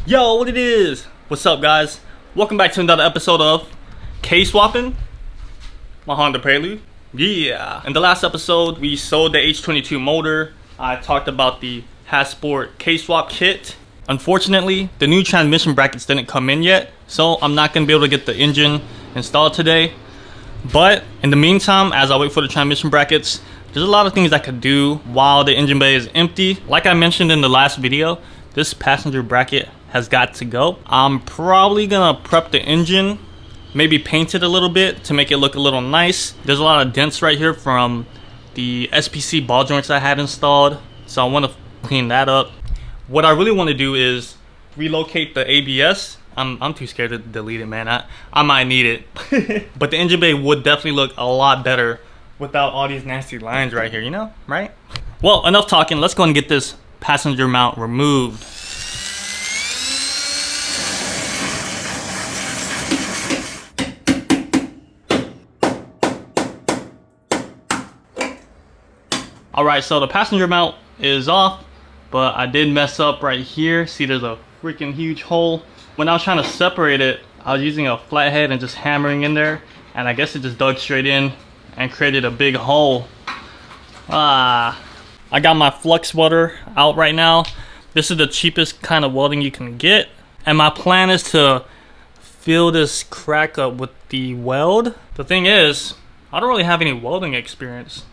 Yo, what it is? What's up, guys? Welcome back to another episode of K-swapping my Honda Prelude. Yeah. In the last episode, we sold the H22 motor. I talked about the Hasport K-swap kit. Unfortunately, the new transmission brackets didn't come in yet, so I'm not gonna be able to get the engine installed today. But in the meantime, as I wait for the transmission brackets, there's a lot of things I could do while the engine bay is empty. Like I mentioned in the last video, this passenger bracket has got to go. I'm probably gonna prep the engine, maybe paint it a little bit to make it look a little nice. There's a lot of dents right here from the SPC ball joints I had installed, so I want to clean that up. What I really want to do is relocate the ABS. I'm too scared to delete it, man. I might need it. But the engine bay would definitely look a lot better without all these nasty lines right here, you know, right? Well, enough talking. Let's go and get this passenger mount removed. Alright, so the passenger mount is off, but I did mess up right here. See, there's a freaking huge hole. When I was trying to separate it, I was using a flathead and just hammering in there, and I guess it just dug straight in and created a big hole. I got my flux welder out right now. This is the cheapest kind of welding you can get, and my plan is to fill this crack up with the weld. The thing is, I don't really have any welding experience.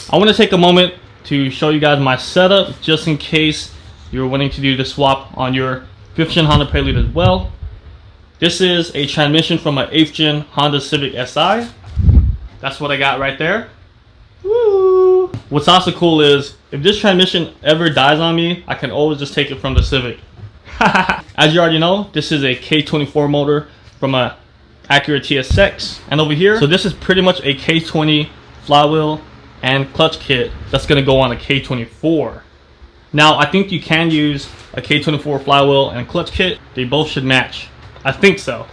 I want to take a moment to show you guys my setup, just in case you're wanting to do the swap on your 5th gen Honda Prelude as well. This is a transmission from an 8th gen Honda Civic Si. That's what I got right there. Woo! What's also cool is, if this transmission ever dies on me, I can always just take it from the Civic. As you already know, this is a K24 motor from a Acura TSX. And over here, so this is pretty much a K20 flywheel and clutch kit that's going to go on a K24. Now, I think you can use a K24 flywheel and clutch kit. They both should match. I think so.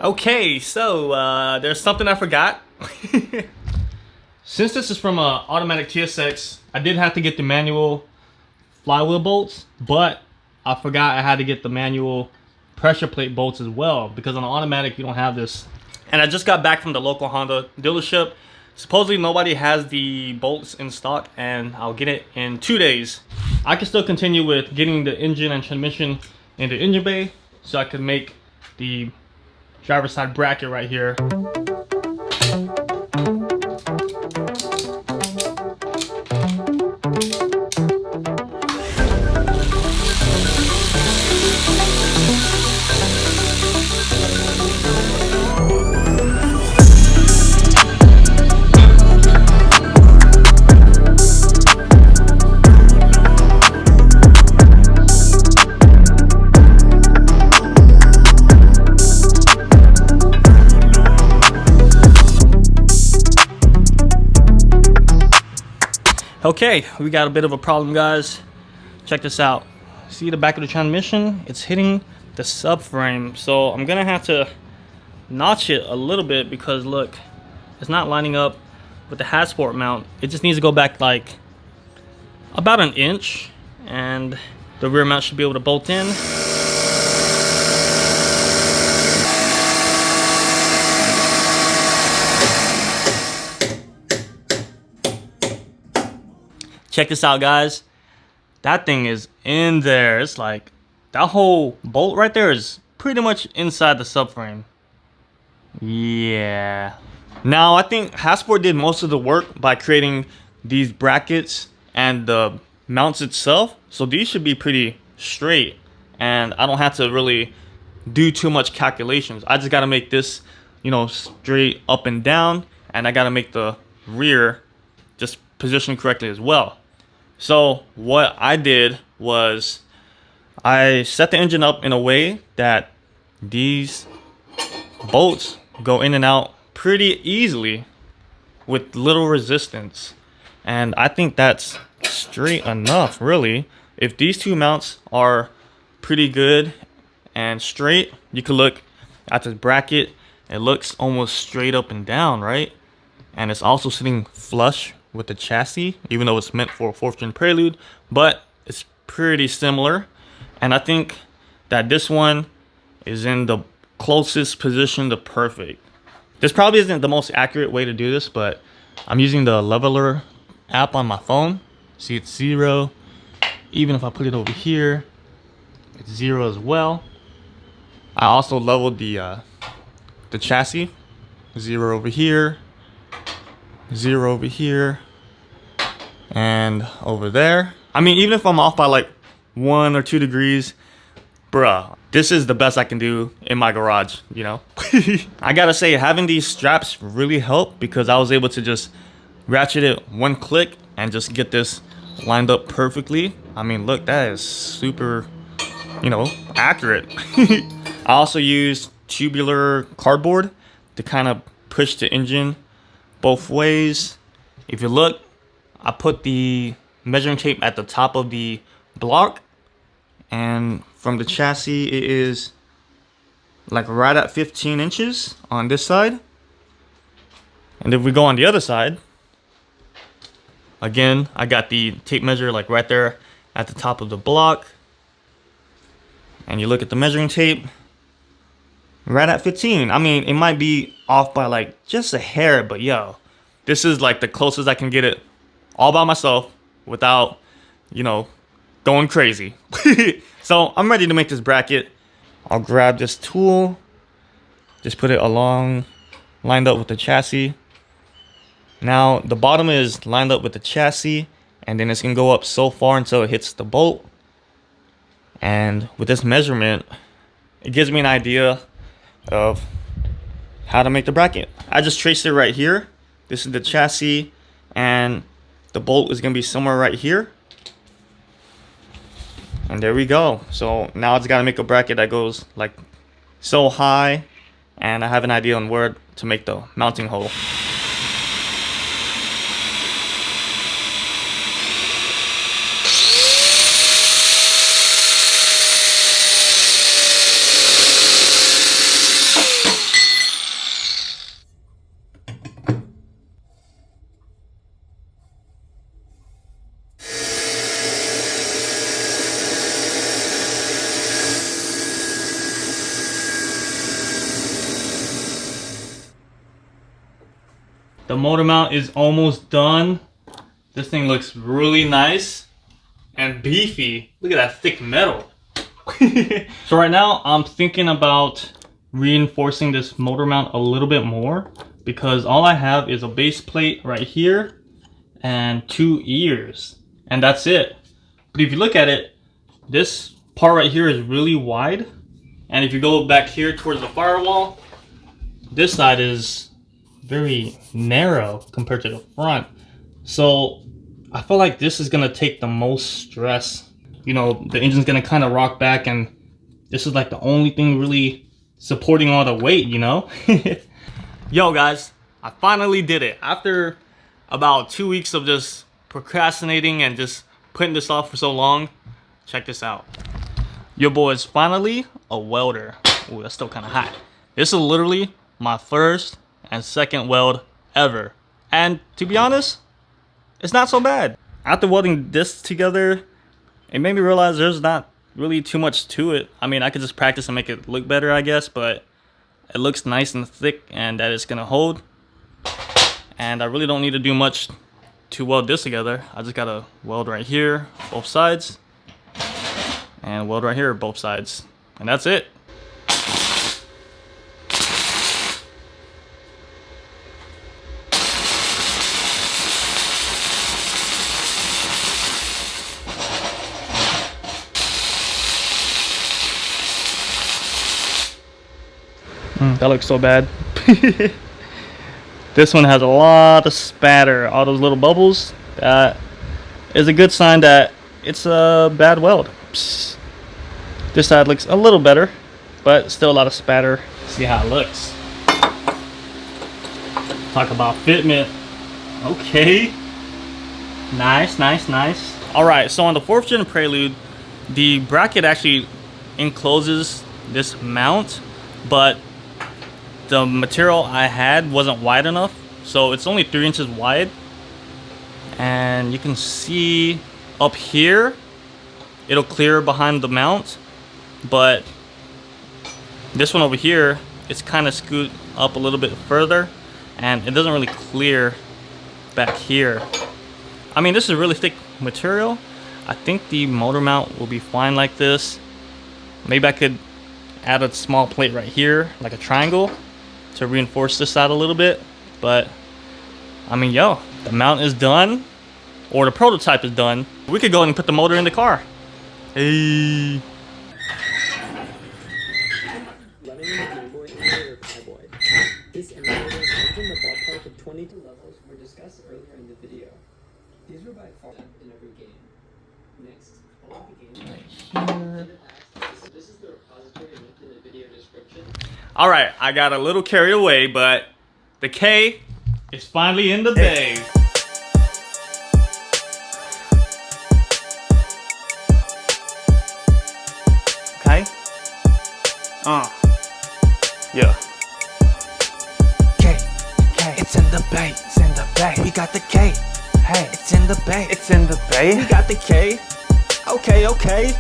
Okay, so there's something I forgot. Since this is from an automatic TSX, I did have to get the manual flywheel bolts, but I forgot I had to get the manual pressure plate bolts as well, because on an automatic you don't have this. And I just got back from the local Honda dealership. Supposedly nobody has the bolts in stock, and I'll get it in 2 days. I can still continue with getting the engine and transmission in the engine bay, so I can make the driver's side bracket right here. Okay, we got a bit of a problem, guys. Check this out. See the back of the transmission? It's hitting the subframe. So I'm gonna have to notch it a little bit because look, it's not lining up with the Hasport mount. It just needs to go back like about an inch, and the rear mount should be able to bolt in. Check this out, guys. That thing is in there. It's like that whole bolt right there is pretty much inside the subframe. Yeah. Now I think Hasport did most of the work by creating these brackets and the mounts itself. So these should be pretty straight, and I don't have to really do too much calculations. I just gotta make this, you know, straight up and down, and I gotta make the rear just positioned correctly as well. So what I did was I set the engine up in a way that these bolts go in and out pretty easily with little resistance. And I think that's straight enough, really. If these two mounts are pretty good and straight, you can look at this bracket. It looks almost straight up and down, right? And it's also sitting flush with the chassis, even though it's meant for a 4th gen Prelude, but it's pretty similar. And I think that this one is in the closest position to perfect. This probably isn't the most accurate way to do this, but I'm using the leveler app on my phone. See, it's 0. Even if I put it over here, it's 0 as well. I also leveled the chassis. 0 over here, 0 over here, and over there. I mean, even if I'm off by like 1 or 2 degrees, bruh, this is the best I can do in my garage, you know? I gotta say, having these straps really helped because I was able to just ratchet it 1 click and just get this lined up perfectly. I mean, look, that is super, you know, accurate. I also used tubular cardboard to kind of push the engine both ways. If you look, I put the measuring tape at the top of the block, and from the chassis it is like right at 15 inches on this side. And if we go on the other side, again, I got the tape measure like right there at the top of the block, and you look at the measuring tape, right at 15. I mean, it might be off by like just a hair, but yo, this is like the closest I can get it all by myself without, you know, going crazy. So I'm ready to make this bracket. I'll grab this tool, just put it along, lined up with the chassis. Now the bottom is lined up with the chassis, and then it's gonna go up so far until it hits the bolt. And with this measurement, it gives me an idea of how to make the bracket. I just traced it right here. This is the chassis, and the bolt is gonna be somewhere right here. And there we go. So now I just gotta make a bracket that goes like so high, and I have an idea on where to make the mounting hole. The motor mount is almost done. This thing looks really nice and beefy. Look at that thick metal. So right now I'm thinking about reinforcing this motor mount a little bit more, because all I have is a base plate right here and 2 ears, and that's it. But if you look at it, this part right here is really wide, and if you go back here towards the firewall, this side is very narrow compared to the front. So I feel like this is gonna take the most stress. You know, the engine's gonna kind of rock back, and this is like the only thing really supporting all the weight, you know? Yo guys, I finally did it. After about 2 weeks of just procrastinating and just putting this off for so long, check this out. Your boy is finally a welder. Ooh, that's still kind of hot. This is literally my first and second weld ever. And to be honest, it's not so bad. After welding this together, it made me realize there's not really too much to it. I mean, I could just practice and make it look better, I guess, but it looks nice and thick and that it's gonna hold. And I really don't need to do much to weld this together. I just gotta weld right here, both sides. And weld right here, both sides. And that's it. That looks so bad. This one has a lot of spatter, all those little bubbles. That is a good sign that it's a bad weld. Psst. This side looks a little better, but still a lot of spatter. See how it looks. Talk about fitment. Okay. Nice, nice, nice. Alright, so on the 4th gen Prelude, the bracket actually encloses this mount, but the material I had wasn't wide enough, so it's only 3 inches wide. And you can see up here, it'll clear behind the mount, but this one over here, it's kind of scoot up a little bit further, and it doesn't really clear back here. I mean, this is really thick material. I think the motor mount will be fine like this. Maybe I could add a small plate right here, like a triangle, to reinforce this side a little bit. But I mean, yo, the mount is done, or the prototype is done. We could go ahead and put the motor in the car. Hey. This emulator is in the ballpark of 22 levels were discussed earlier in the video. These were by far in every game. Next, all the games. This is the repository linked in the video description. Alright, I got a little carried away, but the K is finally in the bay. Okay. Yeah. It's in the bay, it's in the bay. We got the K. Hey, it's in the bay, it's in the bay. We got the K. Okay, okay.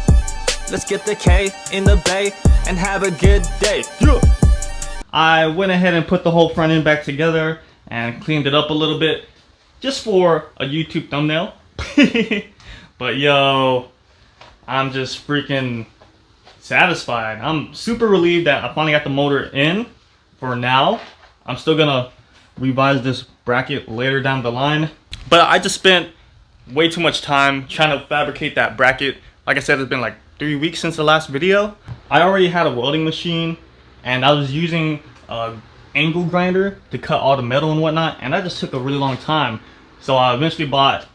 Let's get the K in the bay and have a good day. Yeah. I went ahead and put the whole front end back together and cleaned it up a little bit just for a YouTube thumbnail. But yo, I'm just freaking satisfied. I'm super relieved that I finally got the motor in for now. I'm still gonna revise this bracket later down the line, but I just spent way too much time trying to fabricate that bracket. Like I said, it's been like 3 weeks since the last video. I already had a welding machine and I was using an angle grinder to cut all the metal and whatnot, and that just took a really long time. So I eventually bought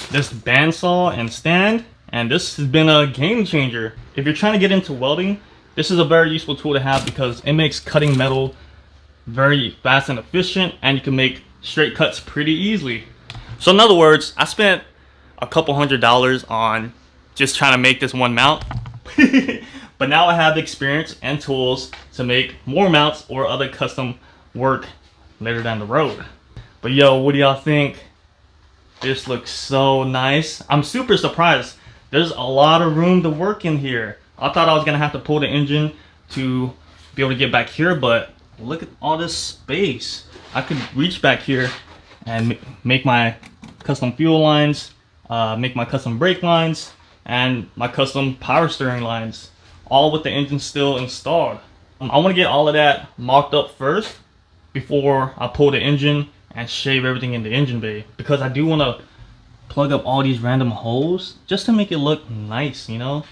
this bandsaw and stand, and this has been a game changer. If you're trying to get into welding, this is a very useful tool to have because it makes cutting metal very fast and efficient, and you can make straight cuts pretty easily. So in other words, I spent a couple $100s on just trying to make this one mount. But now I have the experience and tools to make more mounts or other custom work later down the road. But yo, what do y'all think? This looks so nice. I'm super surprised. There's a lot of room to work in here. I thought I was gonna have to pull the engine to be able to get back here, but look at all this space. I could reach back here and make my custom fuel lines, make my custom brake lines, and my custom power steering lines, all with the engine still installed. I want to get all of that mocked up first before I pull the engine and shave everything in the engine bay, because I do want to plug up all these random holes just to make it look nice, you know?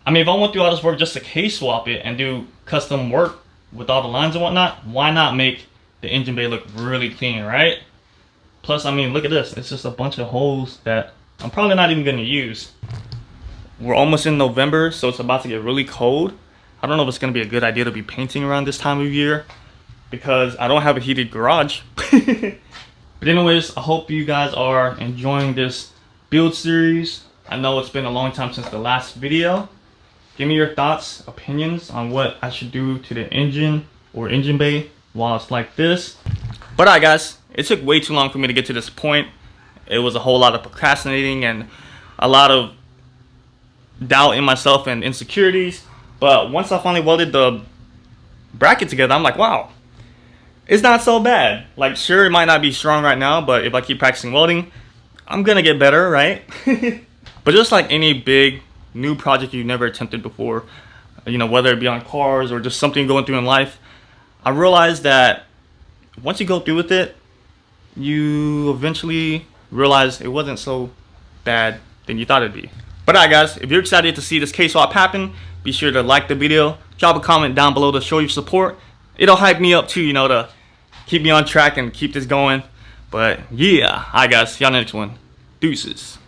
I mean, if I went through all this work just to K-swap it and do custom work with all the lines and whatnot, why not make the engine bay look really clean, right? Plus, I mean, look at this. It's just a bunch of holes that I'm probably not even going to use. We're almost in November, so it's about to get really cold. I don't know if it's going to be a good idea to be painting around this time of year because I don't have a heated garage. But anyways, I hope you guys are enjoying this build series. I know it's been a long time since the last video, Give me your thoughts, opinions on what I should do to the engine or engine bay while it's like this. But alright guys, it took way too long for me to get to this point. It was a whole lot of procrastinating and a lot of doubt in myself and insecurities. But once I finally welded the bracket together, I'm like, wow, it's not so bad. Like, sure, it might not be strong right now, but if I keep practicing welding, I'm gonna get better, right? But just like any big new project you've never attempted before, you know, whether it be on cars or just something going through in life, I realized that once you go through with it, you eventually realize it wasn't so bad than you thought it'd be. But alright guys, if you're excited to see this K-swap happen, be sure to like the video, drop a comment down below to show your support. It'll hype me up too, you know, to keep me on track and keep this going. But yeah, alright guys, see y'all next one. Deuces.